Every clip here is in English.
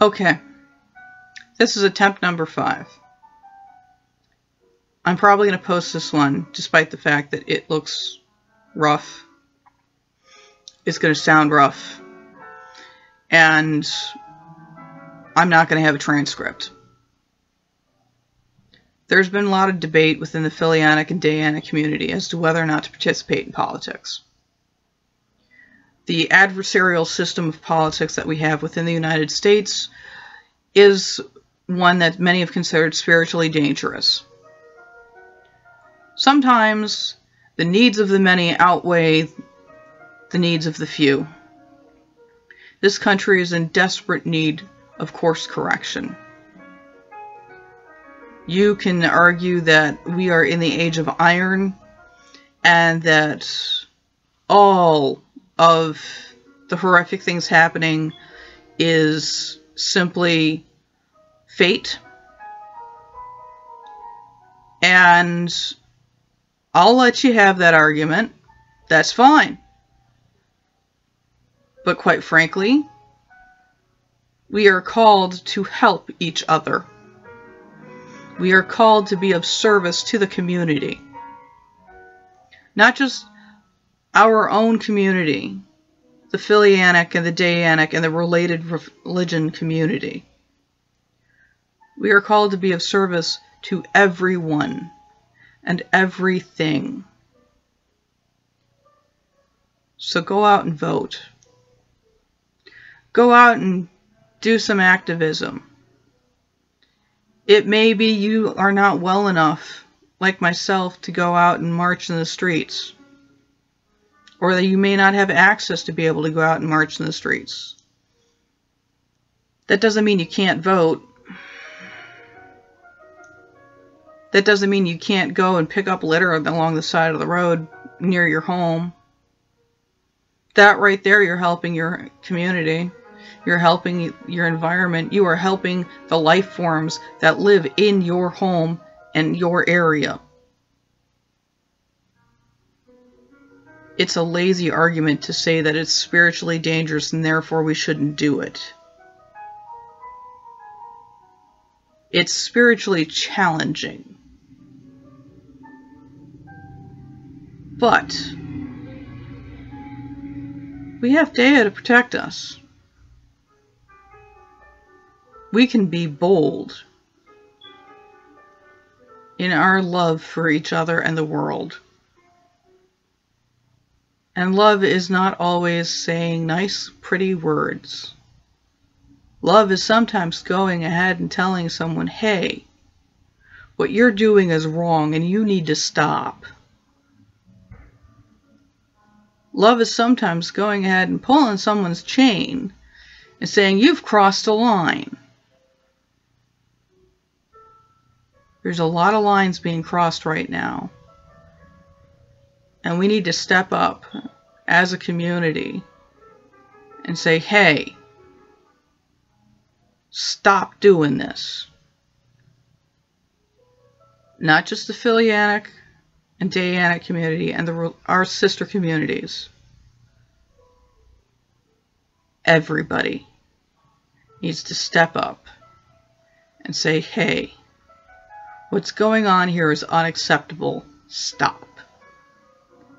Okay, this is attempt number 5. I'm probably going to post this one, despite the fact that it looks rough. It's going to sound rough. And I'm not going to have a transcript. There's been a lot of debate within the Philianic and Deianic community as to whether or not to participate in politics. The adversarial system of politics that we have within the United States is one that many have considered spiritually dangerous. Sometimes the needs of the many outweigh the needs of the few. This country is in desperate need of course correction. You can argue that we are in the age of iron and that all of the horrific things happening is simply fate. And I'll let you have that argument. That's fine. But quite frankly, we are called to help each other. We are called to be of service to the community. Not just our own community, the Philianic and the Deianic and the related religion community. We are called to be of service to everyone and everything. So go out and vote. Go out and do some activism. It may be you are not well enough, like myself, to go out and march in the streets. Or that you may not have access to be able to go out and march in the streets. That doesn't mean you can't vote. That doesn't mean you can't go and pick up litter along the side of the road near your home. That right there, you're helping your community. You're helping your environment. You are helping the life forms that live in your home and your area. It's a lazy argument to say that it's spiritually dangerous and therefore we shouldn't do it. It's spiritually challenging. But we have Dea to protect us. We can be bold in our love for each other and the world. And love is not always saying nice, pretty words. Love is sometimes going ahead and telling someone, hey, what you're doing is wrong and you need to stop. Love is sometimes going ahead and pulling someone's chain and saying, you've crossed a line. There's a lot of lines being crossed right now. And we need to step up as a community and say, hey, stop doing this. Not just the Philianic and Deianic community and our sister communities. Everybody needs to step up and say, hey, what's going on here is unacceptable. Stop.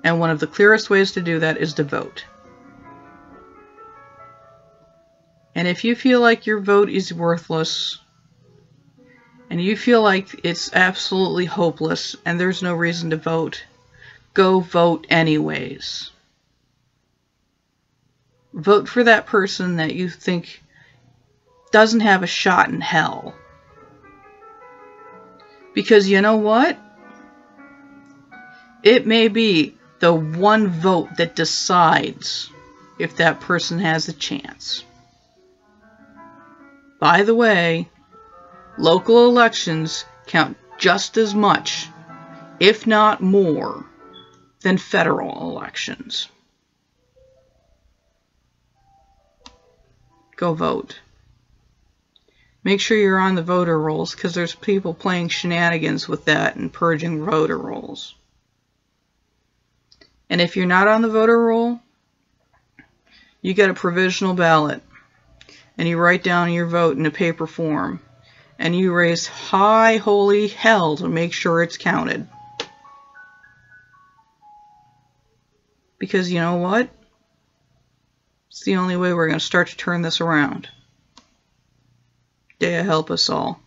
And one of the clearest ways to do that is to vote. And if you feel like your vote is worthless, and you feel like it's absolutely hopeless, and there's no reason to vote, go vote anyways. Vote for that person that you think doesn't have a shot in hell. Because you know what? It may be the one vote that decides if that person has a chance. By the way, local elections count just as much, if not more, than federal elections. Go vote. Make sure you're on the voter rolls, because there's people playing shenanigans with that and purging voter rolls. And if you're not on the voter roll, you get a provisional ballot. and you write down your vote in a paper form, and you raise high holy hell to make sure it's counted. Because you know what? It's the only way we're going to start to turn this around. Dea help us all.